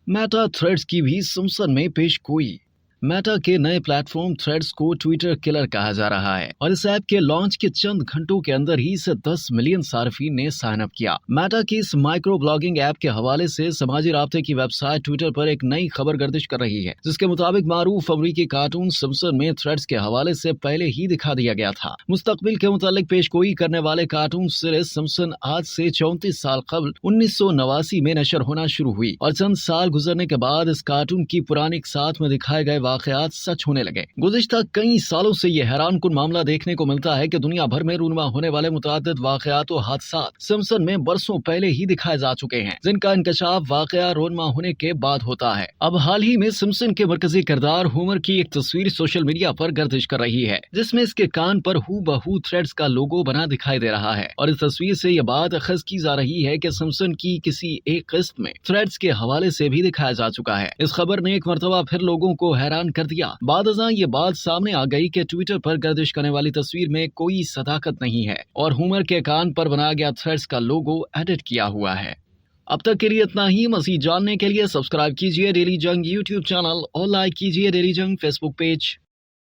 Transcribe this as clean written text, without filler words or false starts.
Meta threads की भी Simpson में पेशगोई। मेटा के नए प्लेटफॉर्म थ्रेड्स को ट्विटर किलर कहा जा रहा है और इस ऐप के लॉन्च के चंद घंटों के अंदर ही इसे 10 मिलियन सार्फिन ने साइन अप किया। मेटा की इस माइक्रो ब्लॉगिंग ऐप के हवाले से समाजी राब्ते की वेबसाइट ट्विटर पर एक नई खबर गर्दिश कर रही है, जिसके मुताबिक मारूफ अमरीकी कार्टून सिम्पसन में थ्रेड्स के हवाले से पहले ही दिखा दिया गया था। मुस्तकबिल के मुतालिक पेशगोई करने वाले कार्टून सीरीज सिम्पसन आज से 34 साल कबल 1989 में नशर होना शुरू हुई और चंद साल गुजरने के बाद इस कार्टून की पुरानी साथ में दिखाए गए वाकयात सच होने लगे। गुज़िश्ता कई सालों से ये हैरानकुन मामला देखने को मिलता है कि दुनिया भर में रूनुमा होने वाले मुतअद्दिद वाकयात और हादसात सिम्पसन में बरसों पहले ही दिखाए जा चुके हैं, जिनका इंकशाफ वाकया रूनुमा होने के बाद होता है। अब हाल ही में सिम्पसन के मरकजी किरदार होमर की एक तस्वीर सोशल मीडिया पर गर्दिश कर रही है, जिसमें इसके कान पर हूबहू थ्रेड्स का लोगो बना दिखाई दे रहा है और इस तस्वीर से यह बात अखज़ की जा रही है कि सिम्पसन की किसी एक किस्त में थ्रेड्स के हवाले से भी दिखाया जा चुका है। इस खबर ने एक मरतबा फिर लोगों को हैरान कर दिया। बादअज़ां ये बात सामने आ गई कि ट्विटर पर गर्दिश करने वाली तस्वीर में कोई सदाकत नहीं है और होमर के कान पर बनाया गया थ्रेड्स का लोगो एडिट किया हुआ है। अब तक के लिए इतना ही। मज़ीद जानने के लिए सब्सक्राइब कीजिए डेली जंग यूट्यूब चैनल और लाइक कीजिए डेली जंग फेसबुक पेज।